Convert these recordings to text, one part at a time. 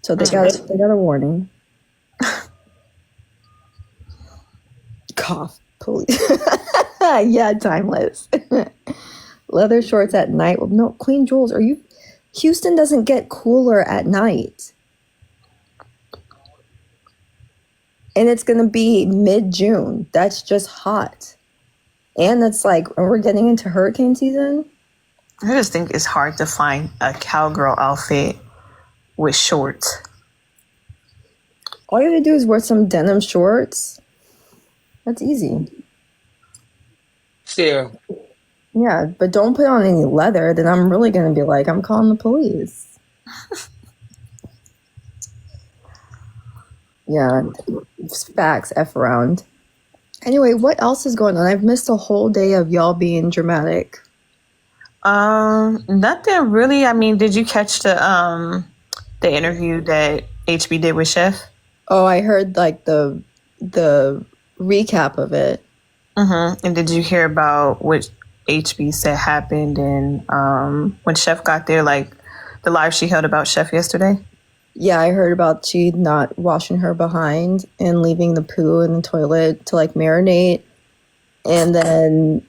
So they got a warning. Cough, police. Yeah, timeless. Leather shorts at night. Well, no, Queen Jules, are you? Houston doesn't get cooler at night. And it's going to be mid-June. That's just hot. And it's like, we're getting into hurricane season. I just think it's hard to find a cowgirl outfit with shorts. All you have to do is wear some denim shorts. That's easy. Yeah. Yeah, but don't put on any leather. Then I'm really going to be like, I'm calling the police. Yeah, facts, F around. Anyway, what else is going on? I've missed a whole day of y'all being dramatic. Nothing really. I mean, did you catch the interview that HB did with Chef? Oh, I heard like the recap of it. Mm-hmm. And did you hear about what HB said happened and when Chef got there, like the live she held about Chef yesterday? Yeah, I heard about she not washing her behind and leaving the poo in the toilet to like marinate. And then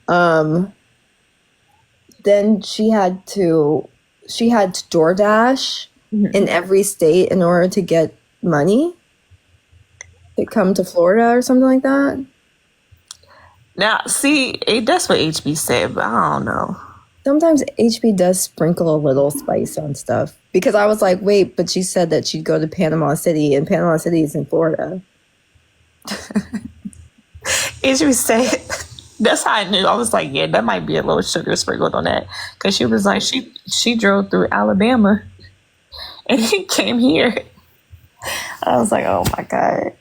she had to DoorDash in every state in order to get money to come to Florida or something like that. Now, see, that's what HB said, but I don't know. Sometimes HB does sprinkle a little spice on stuff. Because I was like, wait, but she said that she'd go to Panama City, and Panama City is in Florida. HB said, that's how I knew. I was like, yeah, that might be a little sugar sprinkled on that. Because she was like, she drove through Alabama and he came here. I was like, oh my God.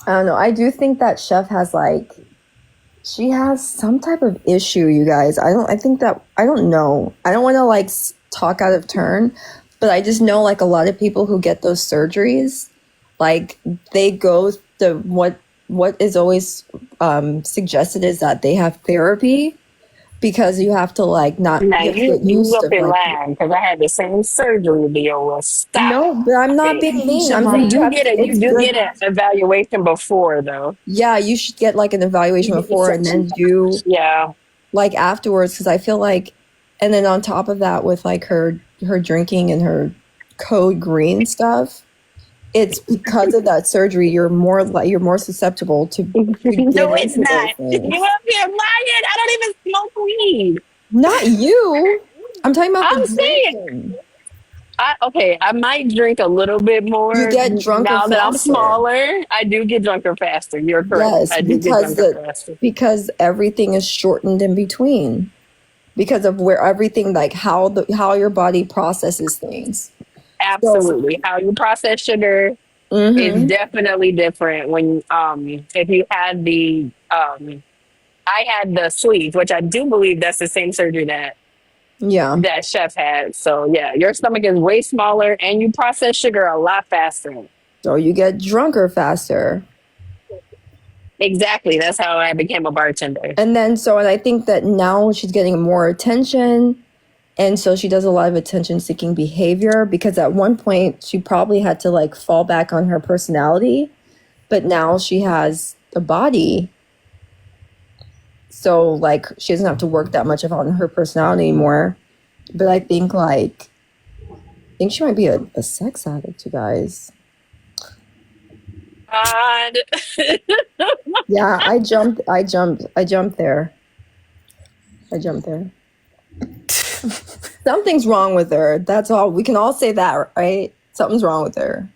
I don't know. I do think that Chef has she has some type of issue, you guys. I don't know. I don't want to talk out of turn, but I just know a lot of people who get those surgeries, they go to what is always suggested is that they have therapy because you have to not Now you you get used up to in line because I had the same surgery deal. Stop. No, but I'm not being mean. I'm saying You do get an evaluation before though. Yeah, you should get an evaluation before and then do afterwards, because I feel and then on top of that with her drinking and her code green stuff, it's because of that surgery you're more susceptible to No, it's not. You up here lying? I don't even smoke weed. Not you. I'm talking about I'm saying. I might drink a little bit more. You get drunker now that I'm faster. smaller. I do get drunker faster. You're correct. Yes, I do get drunker faster because everything is shortened in between, because of where everything how your body processes things. Absolutely, so, how you process sugar is definitely different. When if you had I had the sleeve, which I do believe that's the same surgery that Chef had. So yeah, your stomach is way smaller and you process sugar a lot faster. So you get drunker faster. Exactly. That's how I became a bartender. And then and I think that now she's getting more attention, and so she does a lot of attention-seeking behavior, because at one point she probably had to fall back on her personality, but now she has a body. So she doesn't have to work that much on her personality anymore. But I think she might be a sex addict, you guys. God. Yeah, I jumped there. Something's wrong with her. That's all. We can all say that, right? Something's wrong with her.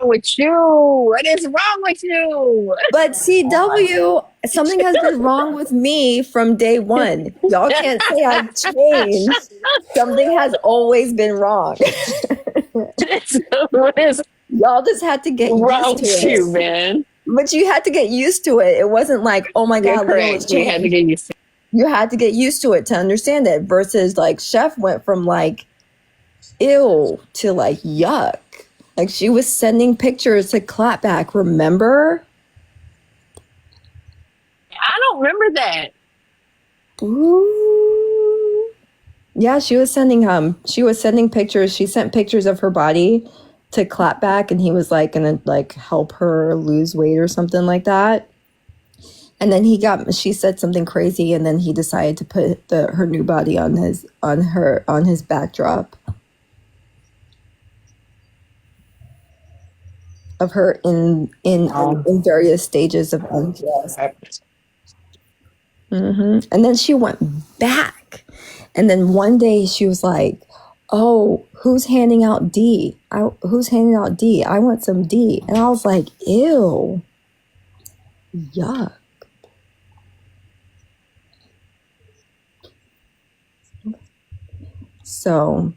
With you? What is wrong with you? But CW, something has been wrong with me from day one. Y'all can't say I've changed. Something has always been wrong. What is Y'all just had to get wrong used to with it. you, man? But you had to get used to it. It wasn't oh my God, Leo was You had to get used to it. You had to get used to it to understand it, versus Chef went from ew to yuck. She was sending pictures to Clapback, remember? I don't remember that. Ooh. Yeah, she was sending pictures. She sent pictures of her body to Clapback, and he was like gonna like help her lose weight or something like that. And then she said something crazy, and then he decided to put her new body on his backdrop of her in various stages of undress. And then she went back. And then one day she was like, "Oh, who's handing out D? Who's handing out D? I want some D." And I was like, "Ew. Yuck." So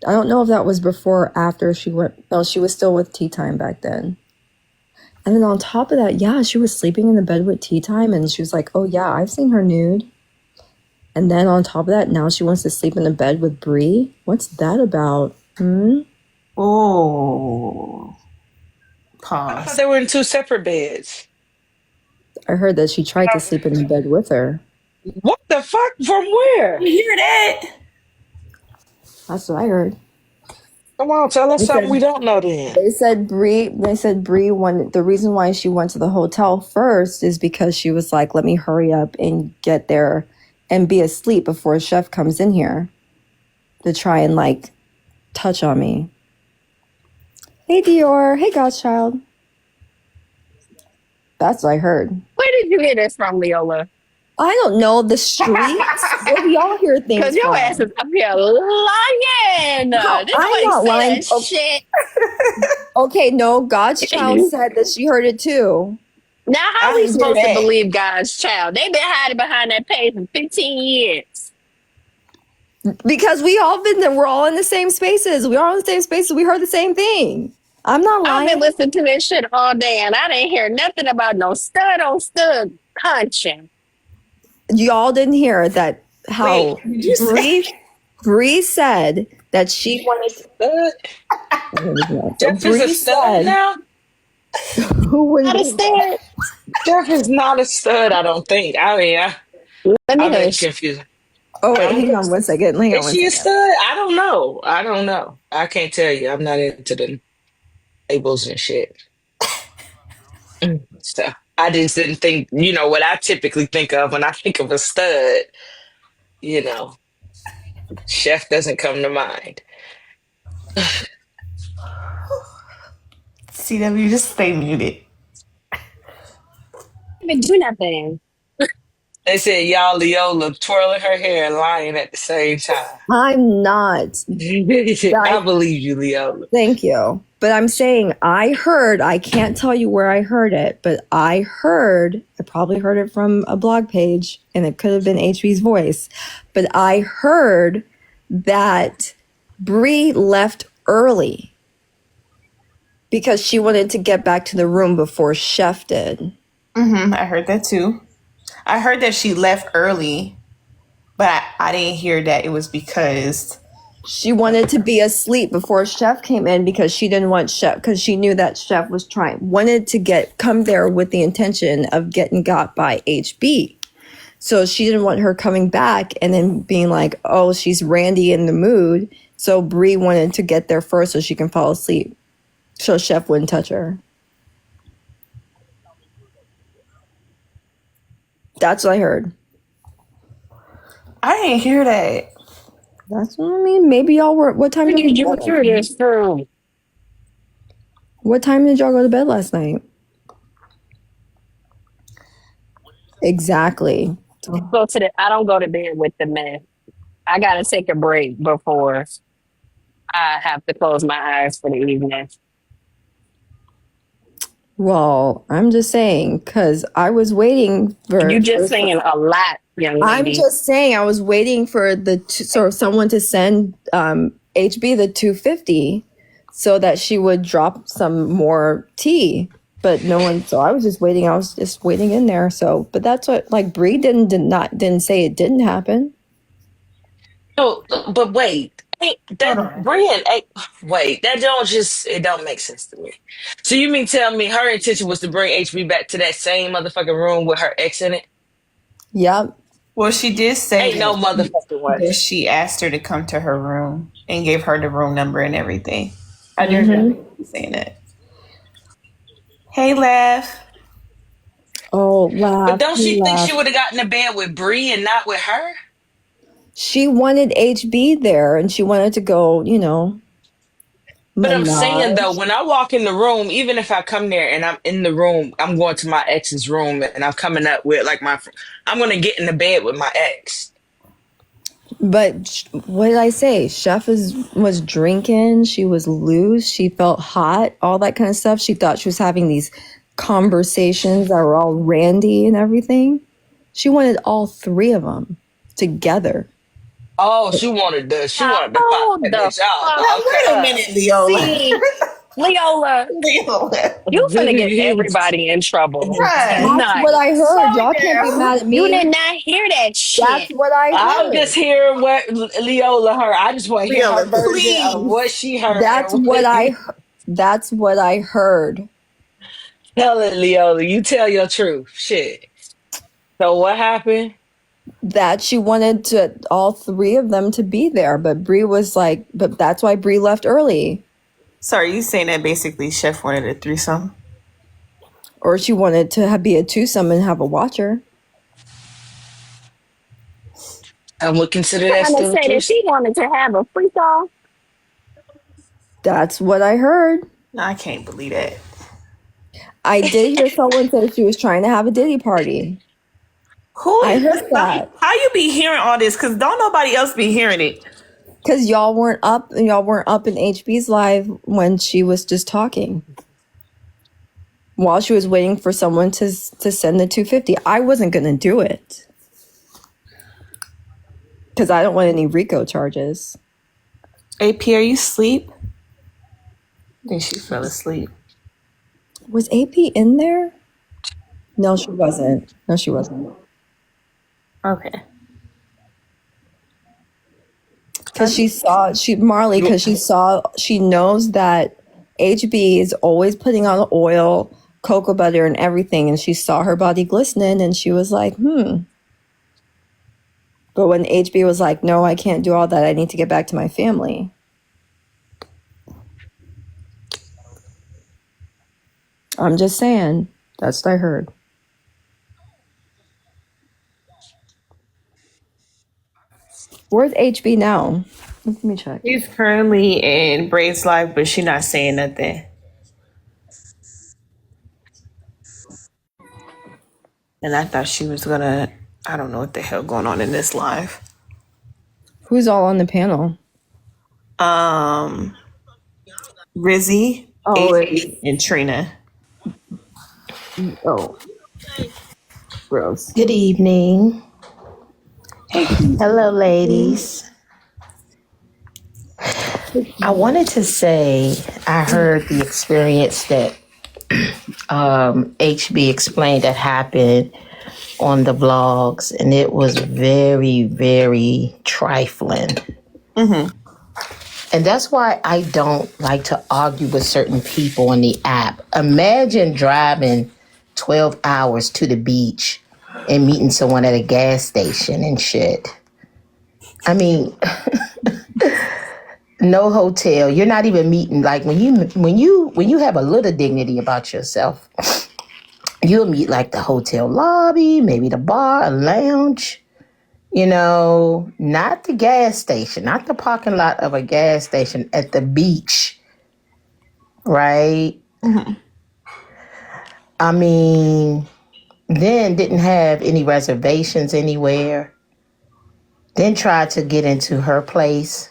I don't know if that was before or after she went. No, she was still with Tea Time back then. And then on top of that, yeah, she was sleeping in the bed with Tea Time, and she was like, "Oh yeah, I've seen her nude." And then on top of that, now she wants to sleep in the bed with Bree. What's that about? Oh, I thought pause. they were in two separate beds. I heard that she tried to sleep in the bed with her. What the fuck? From where? You hear that? That's what I heard. Come on, tell us They something we said don't know then. They said Bree when the reason why she went to the hotel first is because she was like, "Let me hurry up and get there and be asleep before Chef comes in here to try and like touch on me." Hey Dior, hey Godchild. That's what I heard. Where did you hear this from, Leola? I don't know the streets. Where we all hear Because things your from. ass is up here lying. No, This I'm nobody not lying. said shit. Okay, no, Godchild said that she heard it too. Now, how I we didn't hear supposed to that. believe God's child? They've been hiding behind that page for 15 years. Because we're all in the same spaces. We're all in the same spaces. We heard the same thing. I'm not I've lying. been listening to this shit all day, and I didn't hear nothing about no stud on stud punching. Y'all didn't hear that how Wait, did you say? Bree said that she wanted Stud? to. So Jeff is a Bree stud said, now? "Who was Not a stud. Jeff is not a stud, I don't think. I mean, Let me I'm hush. confused. Oh wait, Huh? hang on one second. Hang on Is one she a second. stud? I don't know. I don't know. I can't tell you. I'm not into the labels and shit. So I just didn't think, what I typically think of when I think of a stud, you know, chef doesn't come to mind. CW, just stay muted. I didn't do nothing. They said y'all Leola twirling her hair and lying at the same time. I'm not. I I believe you, Leola. thank you. But I'm saying I can't tell you where I heard it, but I probably heard it from a blog page and it could have been HB's voice. But I heard that Bree left early because she wanted to get back to the room before Chef did. I heard that too. I heard that she left early, but I didn't hear that it was because She wanted to be asleep before Chef came in because she didn't want Chef, because she knew that Chef wanted to come there with the intention of getting got by HB. So she didn't want her coming back and then being like, "Oh, she's randy in the mood." So Bree wanted to get there first so she can fall asleep, so Chef wouldn't touch her. That's what I heard. I didn't hear that. That's what I mean. Maybe y'all were. What time Where did did you you go? hear this from? What time did y'all go to bed last night? Exactly. I don't go to bed with the man. I gotta take a break before I have to close my eyes for the evening. Well, I'm just saying because I was waiting You for just saying a lot, young I'm lady. just saying I was waiting for someone to send HB the 250 so that she would drop some more tea. But no one. So I was just waiting. I was just waiting in there. So, but that's what like Bree didn't say it didn't happen. No, but wait. Hold That on. brand, wait, it don't make sense to me. So you mean tell me her intention was to bring HB back to that same motherfucking room with her ex in it? Yep. Well, she did say Ain't no motherfucking way. that she asked her to come to her room and gave her the room number and everything. I do Mm-hmm. remember you saying that. Hey, Laugh. Oh, But laugh, don't he she think she laughed. would have gotten to bed with Bree and not with her? She wanted HB there, and she wanted to go, But I'm saying though, menage. when I walk in the room, even if I come there and I'm in the room, I'm going to my ex's room and I'm coming up with like I'm gonna get in the bed with my ex. But what did I say? Chef was drinking. She was loose. She felt hot. All that kind of stuff. She thought she was having these conversations that were all randy and everything. She wanted all three of them together. Oh, she Now, wanted to pop hold that the bitch Now, off. fuck wait a up. minute, Leola. See, Leola, Okay. you finna get everybody in trouble. Right. That's what Nice. I heard. Slow it Y'all can't be down. mad at You me. did not hear that That's shit. what I I'm just heard. hearing what Leola heard. I just want to hear her Leola, version of please. what she heard That's and what what I. That's what I heard. tell it, Leola. You tell your truth. Shit. So what happened? That she wanted to all three of them to be there, but Bree was like, but that's why Bree left early, So are you saying that basically Chef wanted a threesome? or she wanted to be a twosome and have a watcher. I would consider that Trying to still a say that threesome. she wanted to have a freak off. That's what I heard. No, I can't believe that. I did hear someone say she was trying to have a Diddy party. Who I is heard that how you be hearing all this? Because don't nobody else be hearing it. because y'all weren't up in HB's live when she was just talking while she was waiting for someone to send the 250. I wasn't gonna do it because I don't want any RICO charges. AP, are you asleep? I think she fell asleep. Was AP in there? No, she wasn't. No, she wasn't. Okay. Because Marley, because she knows that HB is always putting on oil, cocoa butter, and everything. And she saw her body glistening and she was like, But when HB was like, no, I can't do all that. I need to get back to my family. I'm just saying. That's what I heard. Where's HB now? Let me check. She's currently in Braid's life, but she not saying nothing. And I thought she was gonna. I don't know what the hell going on in this live. Who's all on the panel? Rizzy, Oh, AP, and Trina. oh, gross. Good evening. Hey, Hello, ladies. I wanted to say I heard the experience that HB explained that happened on the vlogs, and it was very, very trifling. And that's why I don't like to argue with certain people on the app. Imagine driving 12 hours to the beach and meeting someone at a gas station and shit. I mean, no hotel. You're not even meeting like when you have a little dignity about yourself. You'll meet like the hotel lobby, maybe the bar, a lounge. Not the gas station, not the parking lot of a gas station at the beach, right? I mean, then didn't have any reservations anywhere. Then tried to get into her place,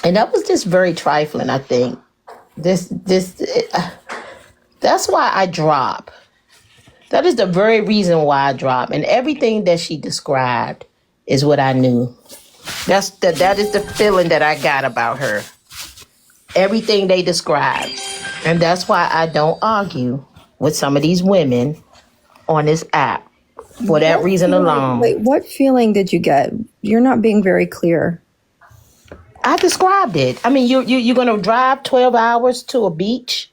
and that was just very trifling. I think that's why I drop. That is the very reason why I drop, and everything that she described is what I knew. That is the feeling that I got about her. Everything they described, and that's why I don't argue with some of these women on this app for that reason alone. Wait, what feeling did you get? You're not being very clear. I described it. I mean, you're gonna drive 12 hours to a beach,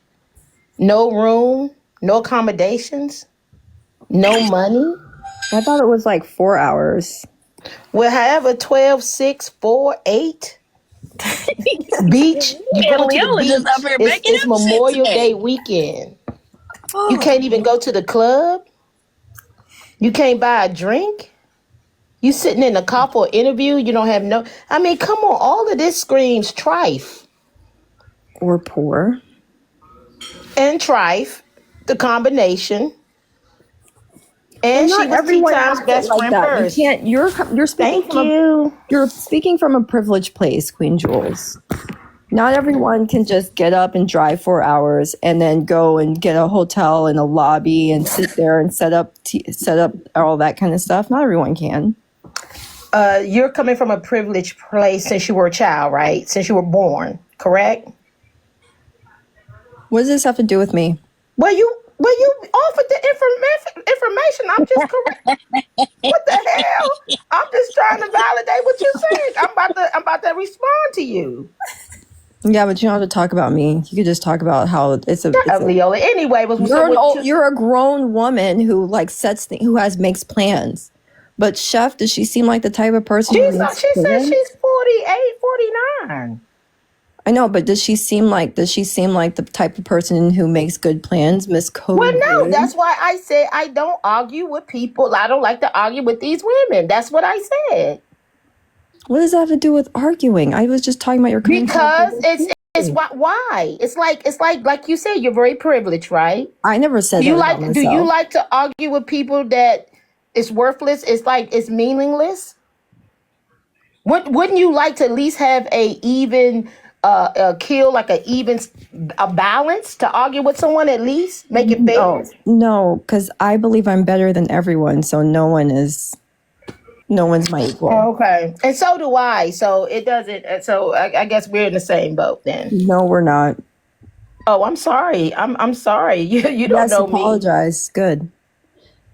no room, no accommodations, no money. I thought it was like 4 hours. Well, however, 12, 6, 4, 8. Beach. You And going to the Leola just up beach. here It's, making it's up shit Memorial today. Day weekend. You can't even go to the club. You can't buy a drink. You sitting in a car for an interview. You don't have no. I mean, come on. All of this screams trife Or poor. and trife, the combination. Well, And she not was T everyone Time's has it best like friend that. You first. can't. You're speaking Thank from a you. you're speaking from a privileged place, Queen Jules. Not everyone can just get up and drive 4 hours and then go and get a hotel in a lobby and sit there and set up all that kind of stuff. Not everyone can. You're coming from a privileged place since you were a child, right? Since you were born, correct? What does this have to do with me? Well, you offered the information. I'm just correct. What the hell? I'm just trying to validate what you're saying. I'm about to respond to you. Yeah, but you don't have to talk about me. You could just talk about how it's a. Leola. Anyway, You're a grown woman who like who makes plans. But Chef, does she seem like the type of person who makes she said plans? she's 48, 49. I know, but does she seem like the type of person who makes good plans, Miss Cody? Well, no, that's why I said I don't argue with people. I don't like to argue with these women. That's what I said. What does that have to do with arguing? I was just talking about your Because it's why it's like you said, you're very privileged, right? I never said that about myself. Do you like to argue with people that it's worthless? It's like it's meaningless. Wouldn't you like to at least have a even kill, like a balance to argue with someone, at least make it fair? No, because I believe I'm better than everyone, so no one's my equal. Okay, and so do I. So it doesn't. So I guess we're in the same boat then. No, we're not. Oh, I'm sorry. I'm sorry. You don't know apologize. Good.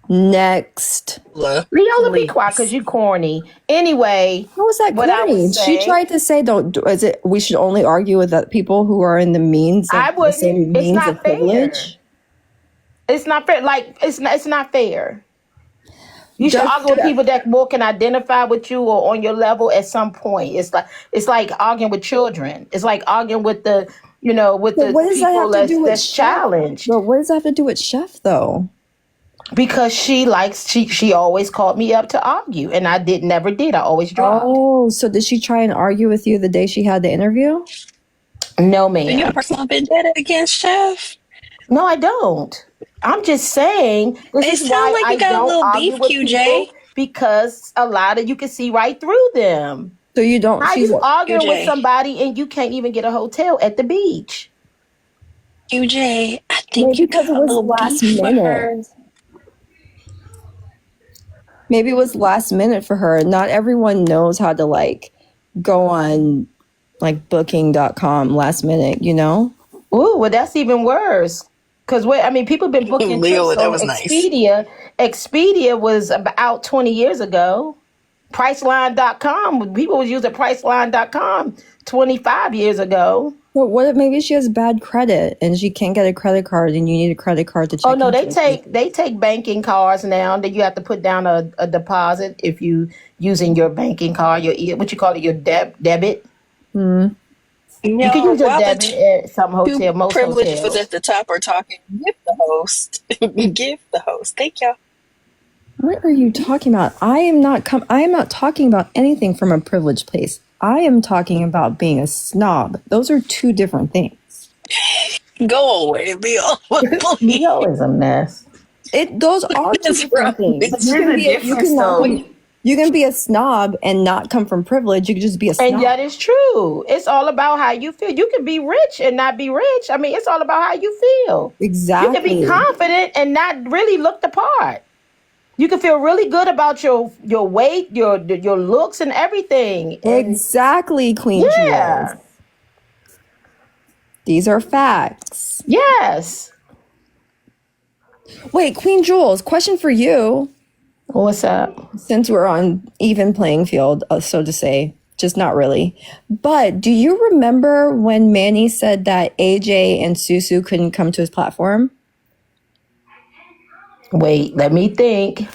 Next. Leola, be quiet because you corny. Anyway, how was that corny? She tried to say, we should only argue with the people who are in the means of the same means of privilege? It's not fair. Like, it's not fair. You should argue with people that more can identify with you or on your level at some point. It's like arguing with children. It's like arguing with the people that's challenged. But what does that have to do with Chef though? Because she always called me up to argue, and I never did. I always dropped. Oh, so did she try and argue with you the day she had the interview? No, ma'am. Do you have a personal vendetta against Chef? No, I don't. I'm just saying this is why I don't argue with people, because a lot of you can see right through them. So you don't. How you arguing with somebody and you can't even get a hotel at the beach? QJ, I think you got a little last minute. Maybe it was last minute for her. Not everyone knows how to like go on like booking.com last minute, you know? Ooh, well, that's even worse. Because people have been booking trips on Expedia. Expedia was about 20 years ago. Priceline.com. People was using Priceline.com 25 years ago. Well, what if maybe she has bad credit and she can't get a credit card and you need a credit card to check? Oh no, they take banking cards now that you have to put down a deposit if you using your banking card, what you call it, your debit. Mm. You can use your debit at some hotel, most privileged hotels. was at the top are talking. Give the host. Give the host. Thank y'all. What are you talking about? I am not talking about anything from a privileged place. I am talking about being a snob. Those are two different things. Go away, Leo. Leo is a mess. Those are two different things. You can be a snob and not come from privilege. You can just be a snob. And that is true. It's all about how you feel. You can be rich and not be rich. I mean, it's all about how you feel. Exactly. You can be confident and not really look the part. You can feel really good about your weight, your looks, and everything. Exactly, Queen Jules. These are facts. Yes. Wait, Queen Jules, question for you. What's up? Since we're on even playing field, so to say, just not really. But do you remember when Manny said that AJ and Susu couldn't come to his platform? Wait, let me think.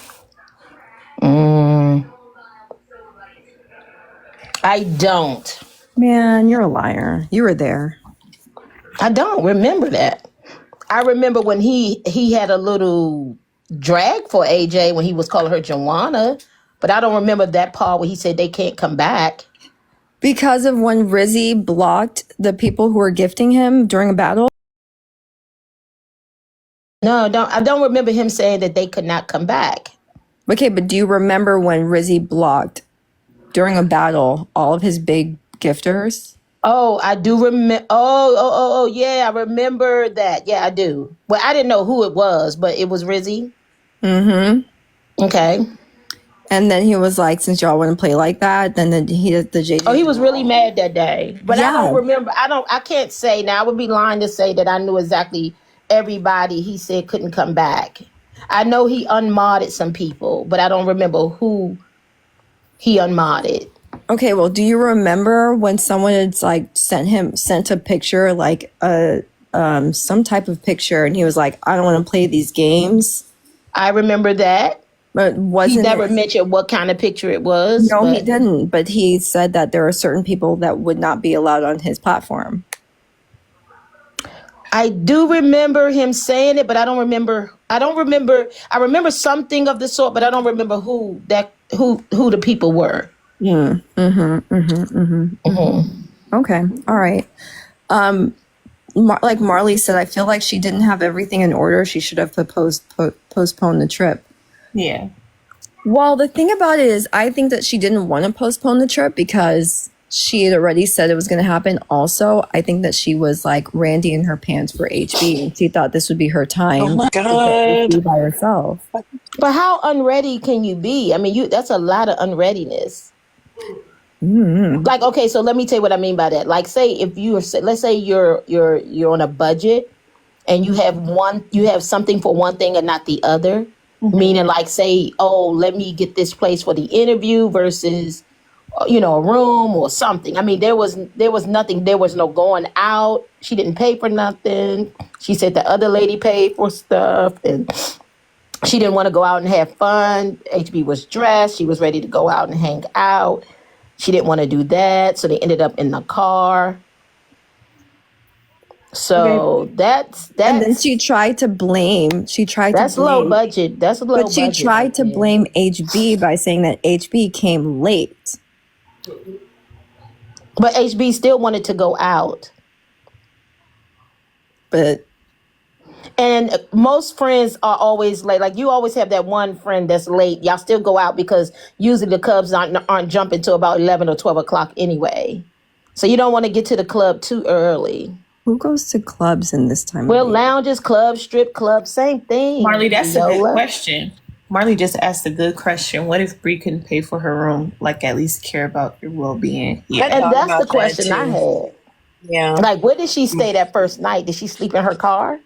Mm, I don't. Man, you're a liar. You were there. I don't remember that. I remember when he had a little drag for AJ when he was calling her Joanna, but I don't remember that part where he said they can't come back. Because of when Rizzy blocked the people who were gifting him during a battle? No, I don't remember him saying that they could not come back. Okay, but do you remember when Rizzy blocked during a battle all of his big gifters? Oh, I do remember. Oh, yeah, I remember that. Yeah, I do. Well, I didn't know who it was, but it was Rizzy. Mm-hmm. Okay. And then he was like, since y'all wouldn't play like that, then the JJ. Oh, he was really mad that day. But I don't Yeah. remember. I can't say now. I would be lying to say that I knew exactly everybody he said couldn't come back. I know he unmodded some people, but I don't remember who he unmodded. Okay, well, do you remember when someone had like sent a picture, like some type of picture, and he was like, I don't want to play these games? I remember that. But He wasn't never it? mentioned what kind of picture it was. No, he but didn't. But he said that there are certain people that would not be allowed on his platform. I do remember him saying it, but I don't remember. I remember something of the sort, but I don't remember who the people were. Okay, all right. Like Marley said, I feel like she didn't have everything in order. She should have postponed the trip. Yeah. Well, the thing about it is, I think that she didn't want to postpone the trip because she had already said it was going to happen. Also, I think that she was like Randy in her pants for HB, and she thought this would be her time. Oh my to God. be by herself. But how unready can you be? I mean, that's a lot of unreadiness. Like, okay, so let me tell you what I mean by that. Like, say if let's say you're on a budget and you have something for one thing and not the other. Meaning, like, say, oh, let me get this place for the interview versus, a room or something. I mean, there was nothing. There was no going out. She didn't pay for nothing. She said the other lady paid for stuff, and she didn't want to go out and have fun. HB was dressed. She was ready to go out and hang out. She didn't want to do that, so they ended up in the car. So that's And then she tried to blame. that's low budget. That's low budget. But she tried to blame HB by saying that HB came late. But HB still wanted to go out. And most friends are always late. Like, you always have that one friend that's late. Y'all still go out because usually the clubs aren't jumping till about 11 or 12 o'clock anyway. So you don't want to get to the club too early. Who goes to clubs in this time? Well, lounges, clubs, strip clubs, same thing. Marley, that's a good question. Marley just asked a good question. What if Bree couldn't pay for her room? Like, at least care about your well-being. Yeah, and that's the question I had. Yeah. Like, where did she stay that first night? Did she sleep in her car?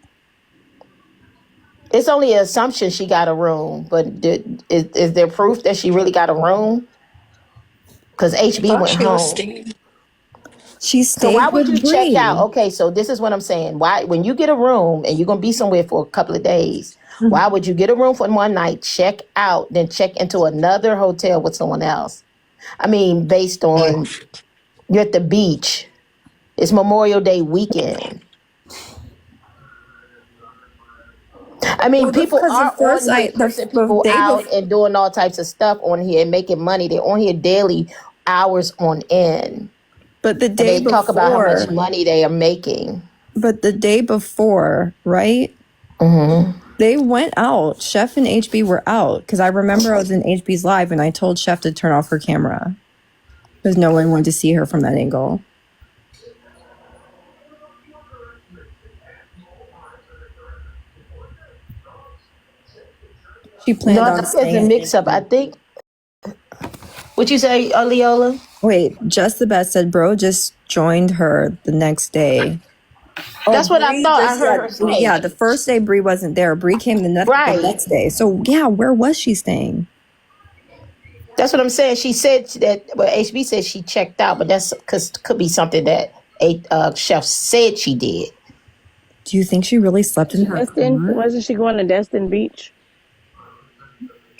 It's only an assumption she got a room, but is there proof that she really got a room? Because HB went home. She stayed. So why would you Bree. check out? Okay, so this is what I'm saying. Why, when you get a room and you're gonna be somewhere for a couple of days, why would you get a room for one night, check out, then check into another hotel with someone else? I mean, based on you're at the beach, it's Memorial Day weekend. I mean, people are on here cursing people out and doing all types of stuff on here and making money. They're on here daily, hours on end. But the day they talk about how much money they are making. But the day before, right? They went out. Chef and HB were out because I remember I was in HB's live and I told Chef to turn off her camera because no one wanted to see her from that angle. She planned on staying. It's a mix-up. I think. What'd you say, Leola? Wait, Just the Best said bro just joined her the next day. That's what I thought. I heard her say. Yeah, the first day Bree wasn't there. Bree came the next day. So yeah, where was she staying? That's what I'm saying. She said that. Well, HB said she checked out, but that's because could be something that a chef said she did. Do you think she really slept in her car? Wasn't she going to Destin Beach?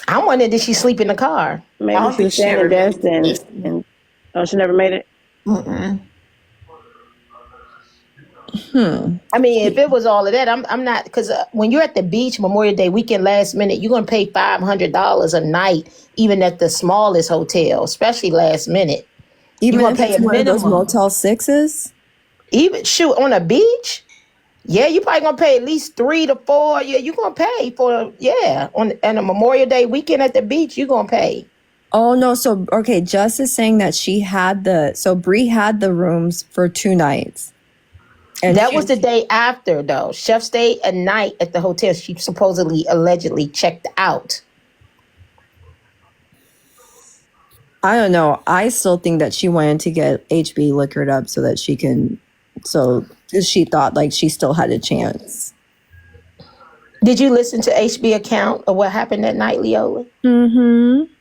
I'm wondering, did she sleep in the car? I Maybe don't she think was she staying ever at made Destin it. and oh, she never made it. Mm-mm. I mean, if it was all of that, I'm not, because when you're at the beach Memorial Day weekend last minute, you're gonna pay $500 a night, even at the smallest hotel, especially last minute. You're Even gonna if pay it's a one of those minimum. Motel 6s? Even shoot on a beach, yeah, you probably gonna pay at least 3 to 4. Yeah, you're gonna pay for on a Memorial Day weekend at the beach. You're gonna pay. Oh no, so okay, Jess is saying that Bree had the rooms for 2 nights. And That was the day after, though. Chef stayed a night at the hotel. She supposedly, allegedly checked out. I don't know. I still think that she wanted to get HB liquored up so that she thought like she still had a chance. Did you listen to HB account of what happened that night, Leola? Mm-hmm.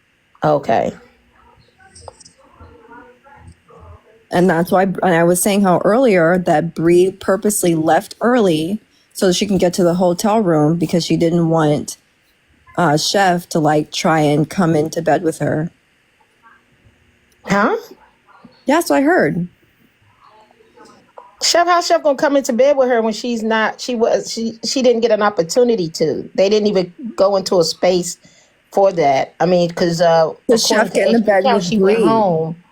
Okay. And that's why, and I was saying how earlier that Bree purposely left early so that she can get to the hotel room because she didn't want Chef to like try and come into bed with her. Huh? Yeah, so I heard. How's Chef gonna come into bed with her when she's not? She didn't get an opportunity to. They didn't even go into a space for that. I mean, because Does Chef according to get in the HB bed account, with she went Bree? home.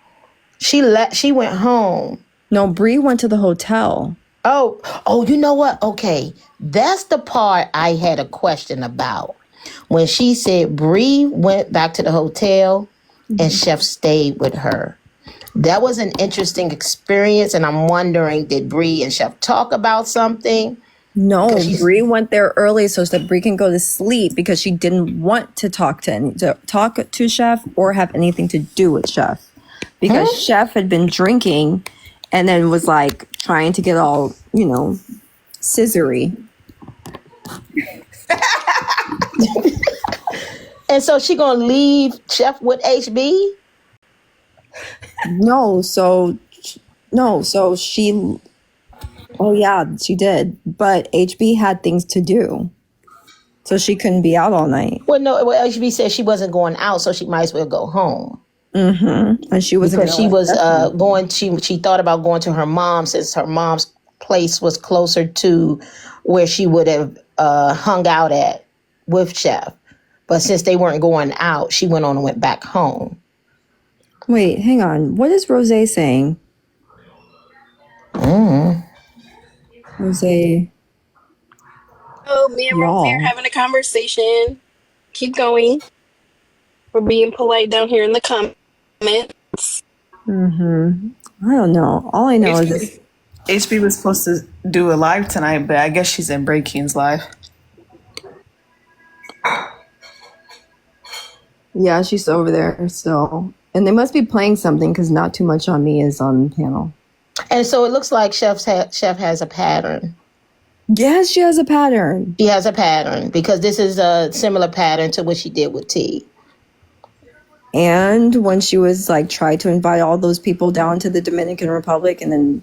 She went home. No, Bree went to the hotel. Oh, you know what? Okay, that's the part I had a question about. When she said Bree went back to the hotel and Chef stayed with her. That was an interesting experience, and I'm wondering, did Bree and Chef talk about something? No, Bree went there early so that Bree can go to sleep because she didn't want to talk to Chef or have anything to do with Chef because Chef had been drinking and then was like trying to get all scissory. And so she gonna leave Chef with HB? No, so she. Oh yeah, she did. But HB had things to do, so she couldn't be out all night. Well, no. Well, HB said she wasn't going out, so she might as well go home. Mm-hmm. And she wasn't because she was going. She thought about going to her mom since her mom's place was closer to where she would have hung out at with Chef. But since they weren't going out, she went on and went back home. Wait, hang on. What is Rose saying? Rose. Oh, me and Rosie are having a conversation. Keep going. We're being polite down here in the comments. I don't know. All I know is this. HB was supposed to do a live tonight, but I guess she's in Breaking's live. Yeah, she's over there still. And they must be playing something because Not Too Much on Me is on the panel. And so it looks like Chef has a pattern. Yes, she has a pattern. She has a pattern because this is a similar pattern to what she did with T. And when she was like tried to invite all those people down to the Dominican Republic and then.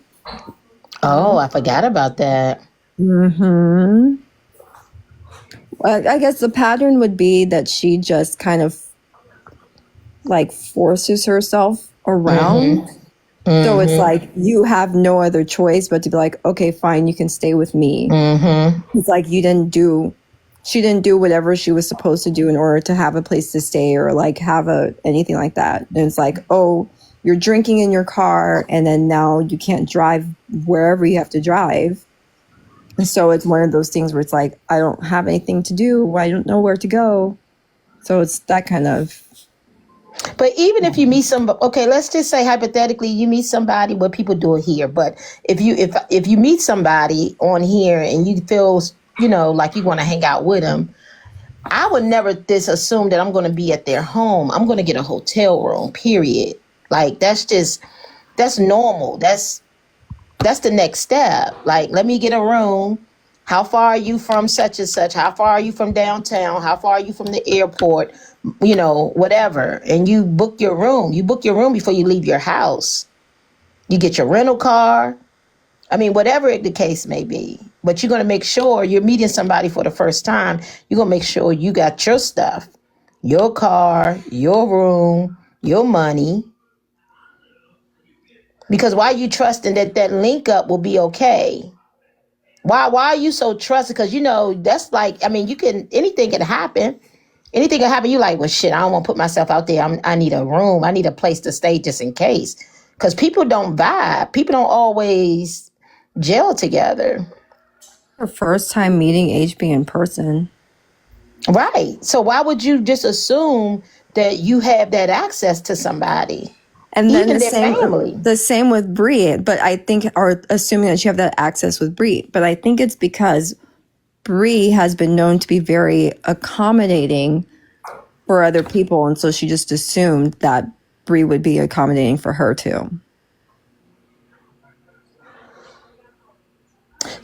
Oh, I forgot about that. I guess the pattern would be that she just kind of like forces herself around. So it's like you have no other choice but to be like, okay, fine, you can stay with me. It's like she didn't do whatever she was supposed to do in order to have a place to stay or like have anything like that. And it's like, oh, you're drinking in your car and then now you can't drive wherever you have to drive. And so it's one of those things where it's like, I don't have anything to do. I don't know where to go. So it's that kind of. But even if you meet somebody, okay, let's just say hypothetically you meet somebody, what people do it here. But if you meet somebody on here and you feel, like you want to hang out with them, I would never just assume that I'm going to be at their home. I'm going to get a hotel room, period. Like that's normal. That's the next step. Like, let me get a room. How far are you from such and such? How far are you from downtown? How far are you from the airport? Whatever. And you book your room. You book your room before you leave your house. You get your rental car. I mean, whatever the case may be. But you're going to make sure you're meeting somebody for the first time. You're going to make sure you got your stuff. your car, your room, your money. Because why are you trusting that that link up will be okay? Why are you so trusted? Because that's like, I mean, anything can happen. Anything can happen. You like, well, shit, I don't want to put myself out there. I need a room. I need a place to stay just in case. Because people don't vibe. People don't always gel together. Her first time meeting HB in person. Right. So why would you just assume that you have that access to somebody? And then Even their family. the same with Brie, but I think, or assuming that you have that access with Brie, but I think it's because Brie has been known to be very accommodating for other people, and so she just assumed that Brie would be accommodating for her too.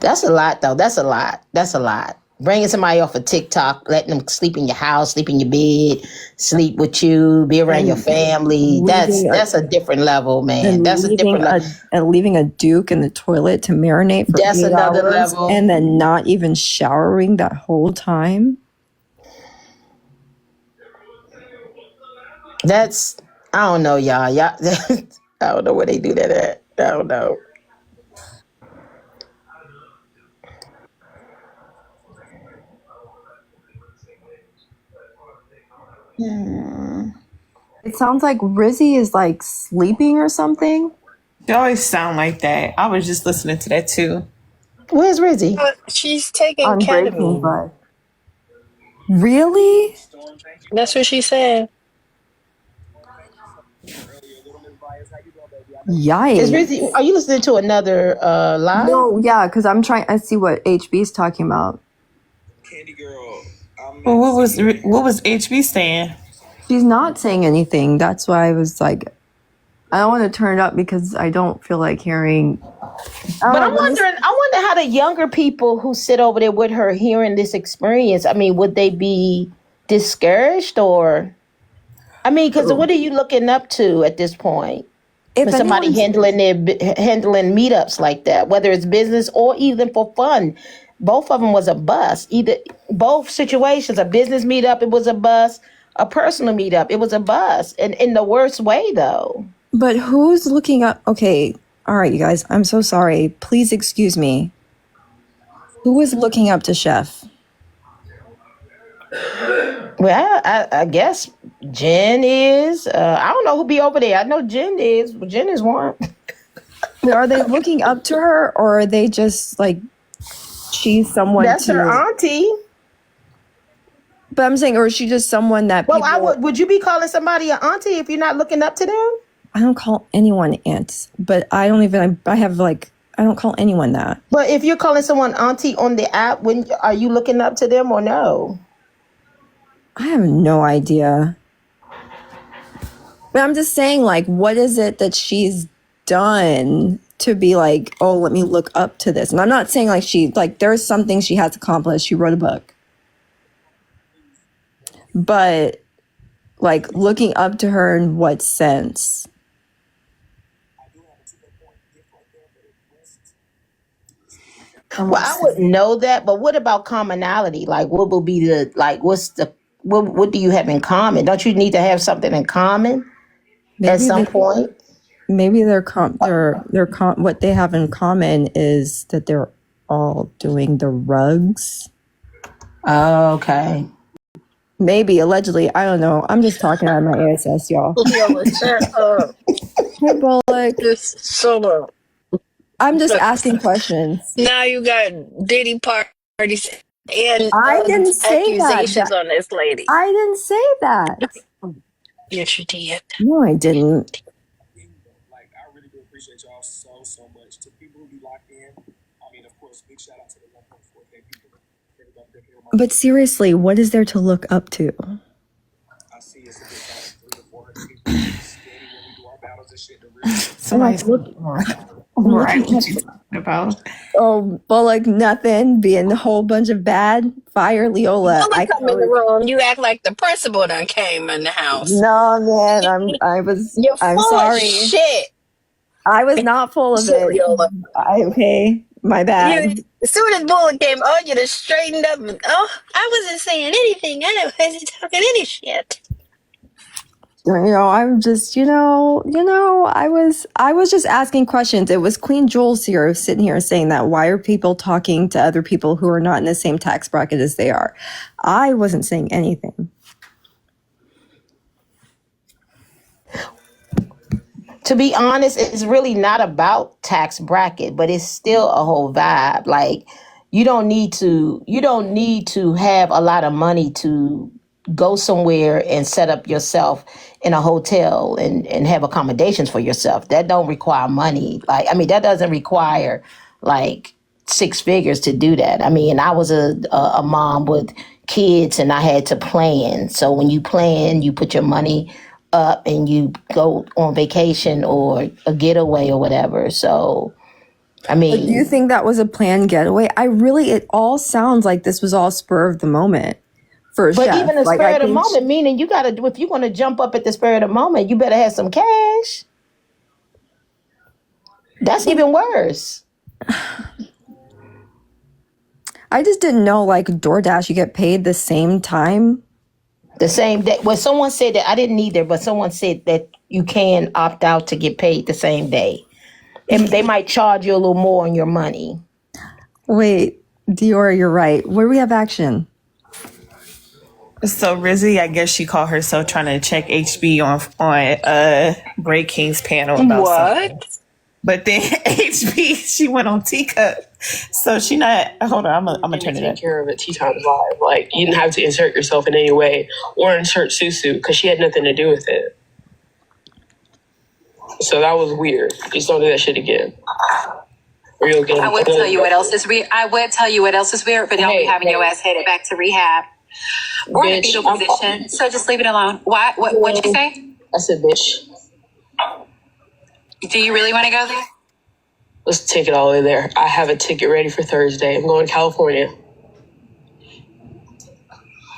That's a lot, though. That's a lot. Bringing somebody off of TikTok, letting them sleep in your house, sleep in your bed, sleep with you, be around your family. That's a different level, man. That's a different level. And leaving a Duke in the toilet to marinate for That's 8 another hours, level. and then not even showering that whole time. That's, I don't know, y'all. I don't know where they do that at. I don't know. It sounds like Rizzy is like sleeping or something. They always sound like that. I was just listening to that too. Where's Rizzy? She's taking On Breaking ketamine. Bad. Really? That's what she said. Yikes. Is Rizzy? Are you listening to another live? No, yeah, because I'm trying. I see what HB is talking about. Well, what was HB saying? She's not saying anything. That's why I was like, I don't want to turn it up because I don't feel like hearing. But I'm wondering. I wonder how the younger people who sit over there with her hearing this experience. I mean, would they be discouraged or? I mean, because what are you looking up to at this point? If For somebody handling meetups like that, whether it's business or even for fun, both of them was a bust. Either both situations, a business meetup, it was a bust. A personal meetup, it was a bust, and in the worst way, though. But who's looking up? Okay, all right, you guys. I'm so sorry. Please excuse me. Who is looking up to Chef? Well, I guess Jen is. I don't know who be over there. I know Jen is. But Jen is one. Are they looking up to her, or are they just like she's someone? That's her auntie. But I'm saying, or is she just someone that? Well, would you be calling somebody an auntie if you're not looking up to them? I don't call anyone aunts, but I don't even. I have like I don't call anyone that. But if you're calling someone auntie on the app, are you looking up to them or no? I have no idea. But I'm just saying, like, what is it that she's done to be like, oh, let me look up to this? And I'm not saying like there's something she has accomplished. She wrote a book. But like looking up to her in what sense? Well, I wouldn't know that, but what about commonality? Like, what will be what do you have in common? Don't you need to have something in common at some point? Maybe what they have in common is that they're all doing the rugs. Oh, okay. Maybe, allegedly. I don't know. I'm just talking out of my ASS, y'all. Hey, Bullock. Just solo. I'm just asking questions. Now you got Diddy parties and I didn't say accusations on this lady. I didn't say that. Yes, you did. No, I didn't. Like, I really do appreciate y'all so much. To people who be locked in, I mean, of course, big shout out to the 1.4K people. But seriously, what is there to look up to? I see it's a good 300 to 400 people steady when we do our battles and shit. Somebody's looking right. What you talking about? Oh, Bullock, nothing. Being a whole bunch of bad. Fire Leola. I come in the room. You act like the principal done came in the house. No, man. You're I'm full sorry. of shit. I was not full of Shit, it. Leola. Okay, my bad. As soon as Bull came on, you just straightened up and, oh, I wasn't saying anything. I wasn't talking any shit. I'm just, I was just asking questions. It was Queen Jules here sitting here saying that why are people talking to other people who are not in the same tax bracket as they are? I wasn't saying anything. To be honest, it's really not about tax bracket, but it's still a whole vibe. Like you don't need to have a lot of money to go somewhere and set up yourself in a hotel and have accommodations for yourself. That don't require money. That doesn't require like six figures to do that. I mean, I was a mom with kids and I had to plan. So when you plan, you put your money up and you go on vacation or a getaway or whatever. So, I mean, do you think that was a planned getaway? It all sounds like this was all spur of the moment for but Chef. even the spur of the moment, meaning you got to, if you want to jump up at the spur of the moment, you better have some cash. That's even worse. I just didn't know, like DoorDash, you get paid the same time. The same day. Well, someone said that, I didn't either, but someone said that you can opt out to get paid the same day. And they might charge you a little more on your money. Wait, Dior, you're right. Where do we have action? So Rizzy, I guess she called herself trying to check HB on Bray King's panel about something. But then HB, she went on Teacup. So she not, hold on, I'm gonna turn it up. Take care of it Tea Times Live. Like, you didn't have to insert yourself in any way or insert Susu because she had nothing to do with it. So that was weird. Just don't do that shit again. Or you'll get I would tell you what else is weird. But don't be having your ass headed back to rehab or in a fetal position. So just leave it alone. What'd you say? I said, bitch. Do you really want to go there? Let's take it all the way there. I have a ticket ready for Thursday. I'm going to California.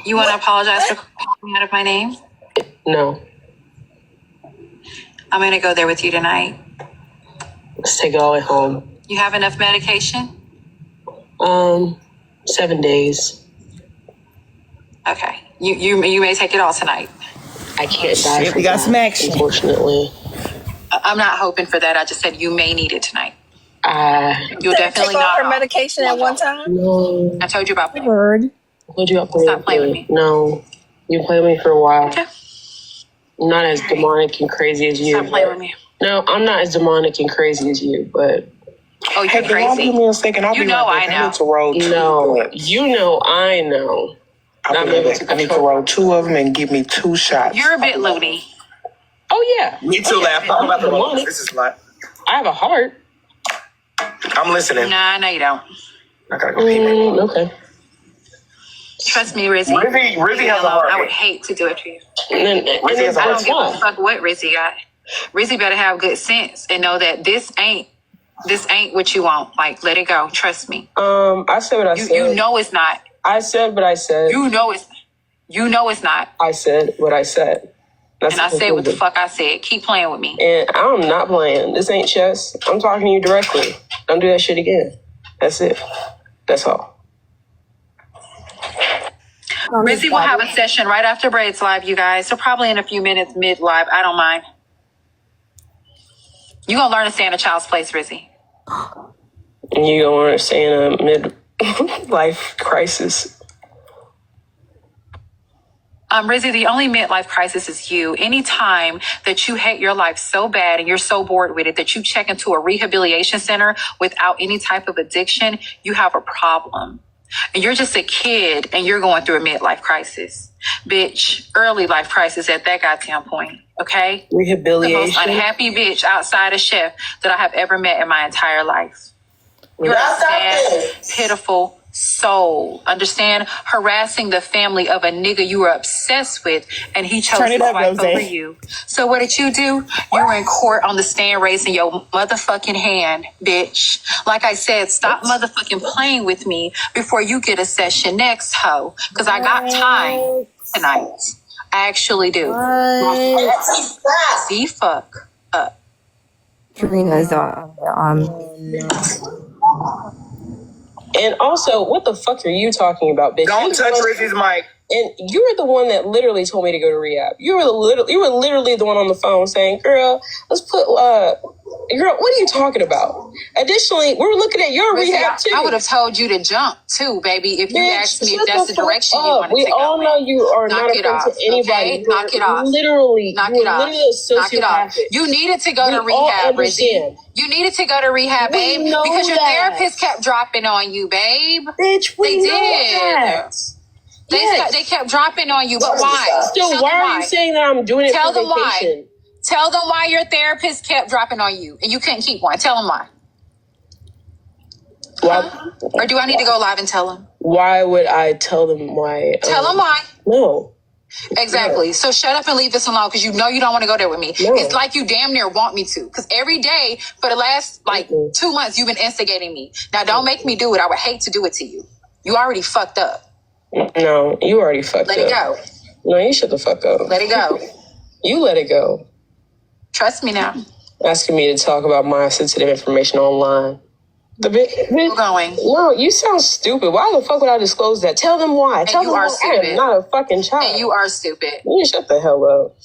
You want to apologize for calling me out of my name? No. I'm going to go there with you tonight. Let's take it all the way home. You have enough medication? 7 days. Okay. You may take it all tonight. I can't die. We got some action. Unfortunately. I'm not hoping for that. I just said you may need it tonight. You'll take definitely all not. her medication at one time? No. I told you about that. Word. I told you about Stop playing with me. No. You played with me for a while. Okay. I'm not as demonic and crazy as you. Stop playing with me. No, I'm not as demonic and crazy as you, but... Oh, you're crazy. Give me a second. I'll be right back. I know. I need to roll two. No, you know I know. I need to roll two of them and give me 2 shots. You're a bit loony. Oh, yeah. Me too, laugh. I'm about to roll. This is like... I have a heart. I'm listening. Nah, no, you don't. I gotta go pee. Okay. Trust me, Rizzy. Rizzy has a heart. I would hate to do it to you. Rizzy has a I heart. don't give a fuck what Rizzy got. Rizzy better have good sense and know that this ain't what you want. Like, let it go. Trust me. I said what I said. You know it's not. I said what I said. You know it's not. I said what I said. That's And I said what the fuck I said. Keep playing with me. And I'm not playing. This ain't chess. I'm talking to you directly. Don't do that shit again. That's it. That's all. Rizzy will have a session right after Braid's live, you guys. So probably in a few minutes mid-live. I don't mind. You gonna learn to stay in a child's place, Rizzy. And you gonna understand a mid-life crisis. Rizzy, the only midlife crisis is you. Anytime that you hate your life so bad and you're so bored with it that you check into a rehabilitation center without any type of addiction, you have a problem. And you're just a kid and you're going through a midlife crisis. Bitch, early life crisis at that goddamn point, okay? Rehabilitation. The most unhappy bitch outside of Chef that I have ever met in my entire life. You're a sad, pitiful soul. Understand? Harassing the family of a nigga you were obsessed with and he chose his wife over you. So what did you do? You were in court on the stand raising your motherfucking hand, bitch. Like I said, stop motherfucking playing with me before you get a session next, hoe. Because I got time tonight. I actually do. See, fuck up. Karina's And also, what the fuck are you talking about, bitch? Don't touch Rizzy's mic. And you were the one that literally told me to go to rehab. You were literally the one on the phone saying, girl, let's put, girl, what are you talking about? Additionally, we're looking at your rehab too. I would have told you to jump too, baby, if you asked me if that's the direction you wanted to go. We all know you are not a friend to anybody. Okay? Knock it off. Literally, knock it off. Knock it off. You needed to go to rehab, Rizzy. You needed to go to rehab, babe, because your therapist kept dropping on you, babe. Bitch, we know that. They kept dropping on you, but why? So why are you saying that I'm doing it for vacation? Tell them why your therapist kept dropping on you and you couldn't keep one. Tell them why. Or do I need to go live and tell them? Why would I tell them why? Tell them why. No. Exactly. So shut up and leave this alone because you know you don't want to go there with me. No. It's like you damn near want me to. Because every day for the last 2 months you've been instigating me. Now don't make me do it. I would hate to do it to you. You already fucked up. No, you already fucked up. Let it go. No, you shut the fuck up. Let it go. You let it go. Trust me now. Asking me to talk about my sensitive information online. We're going. No, you sound stupid. Why the fuck would I disclose that? Tell them why. And Tell you them are why. stupid. I am not a fucking child. And you are stupid. You shut the hell up.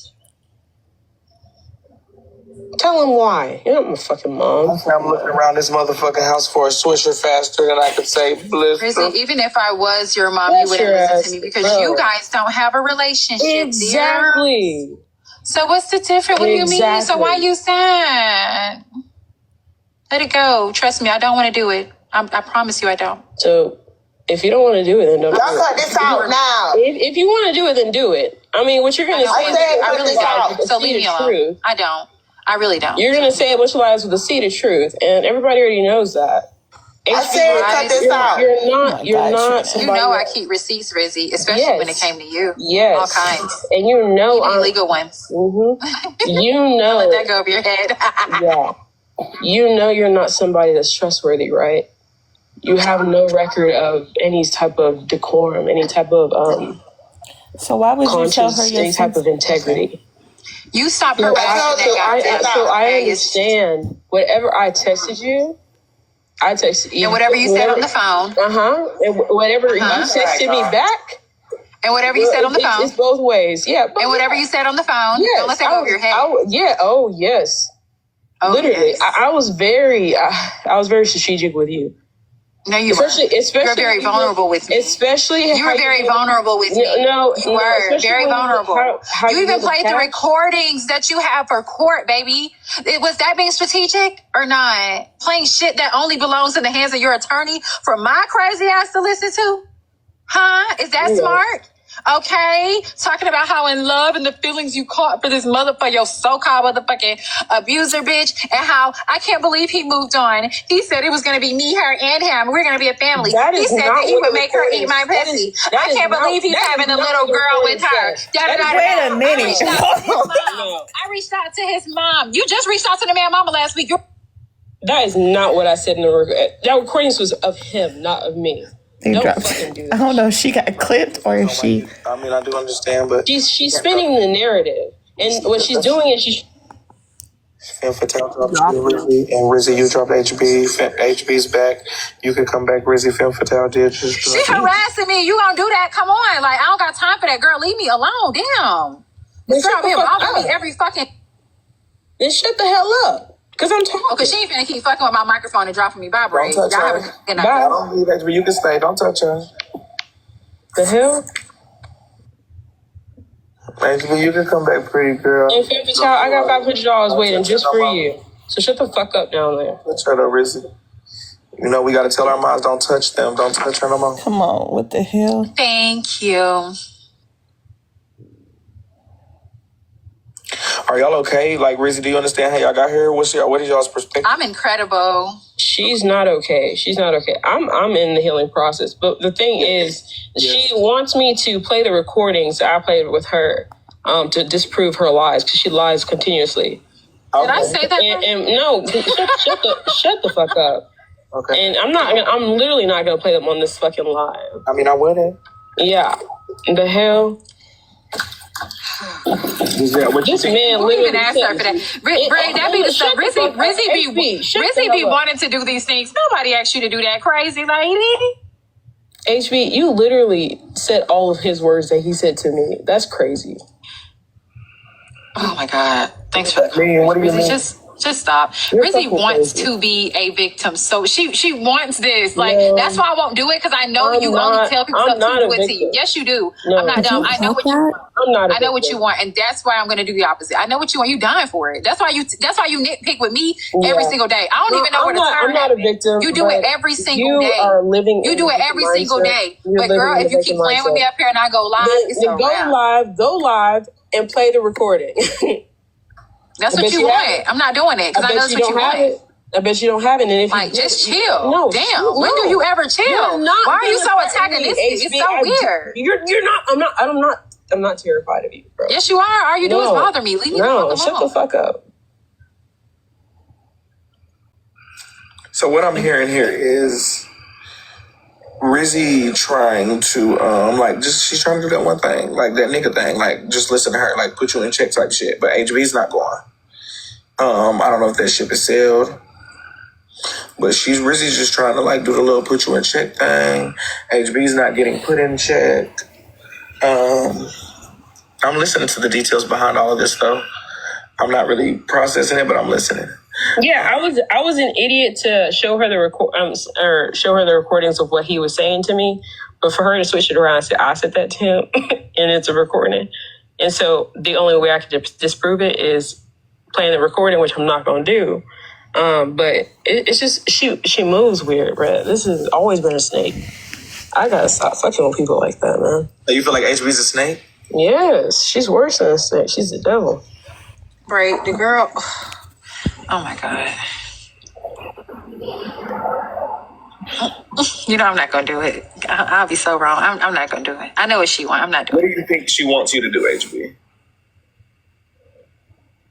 Tell them why. You're not my fucking mom. I'm looking around this motherfucking house for a swisher faster than I could say bliss. Rizzy, even if I was your mom, you wouldn't listen to me because you guys don't have a relationship. Exactly. Dear. So what's the difference? What do you mean? So why you sad? Let it go. Trust me, I don't want to do it. I promise you I don't. So if you don't want to do it, then don't do it. Y'all cut this out now. If you want to do it, then do it. I mean, what you're going to say I really don't. So leave me alone. I don't. I really don't. You're going to say a bunch of lies with a seed of truth, and everybody already knows that. I said cut this out. You're not somebody. You know I keep receipts, Rizzy, especially when it came to you. Yes. All kinds. And you know I'm legal ones. Mm-hmm. You know. Let that go over your head. Yeah. You know you're not somebody that's trustworthy, right? You have no record of any type of decorum, any type of So why would you tell her your any type of integrity? You stop harassing that So I understand. Whatever I texted you, I texted you. And whatever you said on the phone. And whatever you texted me back. And whatever you said on the phone. It's both ways. Yeah. And whatever you said on the phone. Yes, don't let that go over your head. Oh, yes. Oh, literally, yes. I was very strategic with you. No, you especially you're very vulnerable with me. Especially you were very vulnerable with me. No, you were very vulnerable. How you even played the recordings that you have for court, baby. Was that being strategic or not? Playing shit that only belongs in the hands of your attorney for my crazy ass to listen to? Huh? Is that smart? Okay, talking about how in love and the feelings you caught for this motherfucker, your so-called motherfucking abuser bitch, and how I can't believe he moved on. He said it was going to be me, her, and him. We're going to be a family. He said that he would make her eat my pussy. I can't believe he's having a little girl with her. Wait a minute. I reached out to his mom. You just reached out to the man mama last week. That is not what I said in the recording. That recording was of him, not of me. Don't fucking do that. I don't know if she got clipped or if she... I mean, I do understand, but... She's spinning the narrative. And what she's doing is she's... And Fatale dropped Rizzy, and Rizzy, you dropped HB. HB's back. You can come back, Rizzy. Femme Fatale did just drop. She harassing me. You gonna do that? Come on. Like, I don't got time for that, girl. Leave me alone. Damn. This girl been bothering me every fucking... Then shut the hell up. Because I'm talking. Because she ain't finna keep fucking with my microphone and dropping me vibrate. Don't touch her. Bye. Don't leave HB. You can stay. Don't touch her. The hell? HB, you can come back, pretty girl. And Femme Fatale, I got $500 waiting just for you. So shut the fuck up down there. Touch her though, Rizzy. You know we gotta tell our moms don't touch them. Don't touch her no more. Come on, what the hell? Thank you. Are y'all okay? Like, Rizzy, do you understand how y'all got here? What is y'all's perspective? I'm incredible. She's not okay. I'm in the healing process. But the thing is, she wants me to play the recordings that I played with her to disprove her lies because she lies continuously. Okay. Did I say that? And no, shut the fuck up. Okay. And I'm literally not gonna play them on this fucking live. I mean, I wouldn't. Yeah. The hell? Is that what you This think? man Who even literally asked her for that? Ray, that be the stuff. Rizzy be wanting to do these things. Nobody asked you to do that, crazy lady. HB, you literally said all of his words that he said to me. That's crazy. Oh my God. Thanks for the Man, what do you mean? Just stop. You're Rizzy fucking wants crazy. to be a victim. So she wants this. Like, No. that's why I won't do it, because I know I'm you not- only tell people I'm stuff not to a do it to you. victim. Yes, you do. No. I'm not Did dumb. you I know check what you that? want. I'm not a I know what victim. you want, and that's why I'm going to do the opposite. I know what you want. You dying for it. That's why you nitpick with me every Yeah. single day. I don't even know where to turn. I'm not a victim. You do it but every single day. You are living. You in do a it every victim single mindset. day. You're But living girl, in a if you keep victim playing with me mindset. up here and I go live, it's a wrap. Go live, and play the recording. That's I what bet you you have want. I'm not doing it because I know that's what you want. I bet you don't have it. And if Like, you just do, chill. No, Damn. When do you ever chill? You're not Why are you gonna so threaten me, antagonistic? HB. It's so weird. You're not. I'm not terrified of you, bro. Yes, you are. All you do is bother me. Leave me the fuck shut the alone. fuck up. So what I'm hearing here is Rizzy trying to she's trying to do that one thing, like that nigga thing, like just listen to her, like put you in check type shit. But HB's not going. I don't know if that ship is sailed, but Rizzy's just trying to like do the little put you in check thing. HB's not getting put in check. I'm listening to the details behind all of this though. I'm not really processing it, but I'm listening. Yeah, I was an idiot to show her the recordings of what he was saying to me, but for her to switch it around and say I said that to him, and it's a recording, and so the only way I could disprove it is playing the recording, which I'm not going to do. But it's just she moves weird, bro. This has always been a snake. I gotta stop fucking with people like that, man. You feel like HB's a snake? Yes, she's worse than a snake. She's the devil. Right, the girl. Oh my God. You know I'm not gonna do it. I'll be so wrong. I'm not gonna do it. I know what she wants. I'm not doing What do you think she wants you to do, HB?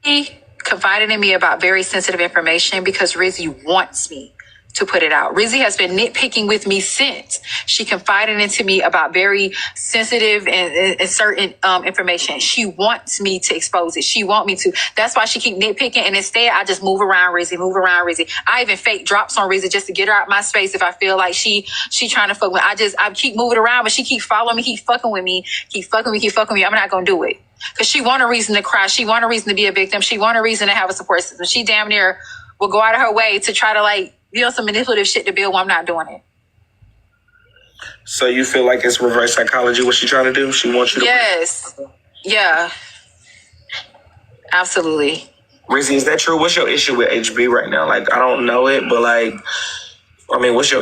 He confided in me about very sensitive information because Rizzy wants me to put it out. Rizzy has been nitpicking with me since. She confided into me about very sensitive and certain information. She wants me to expose it. She wants me to. That's why she keep nitpicking, and instead I just move around Rizzy. I even fake drops on Rizzy just to get her out my space if I feel like she trying to fuck with me. I keep moving around, but she keep following me, keep fucking with me. I'm not gonna do it. Because she want a reason to cry. She want a reason to be a victim. She want a reason to have a support system. She damn near will go out of her way to try to some manipulative shit to build when I'm not doing it. So you feel like it's reverse psychology, what she's trying to do? She wants you to... Yes. Yeah. Absolutely. Rizzy, is that true? What's your issue with HB right now? Like, I don't know it, but like, I mean, what's your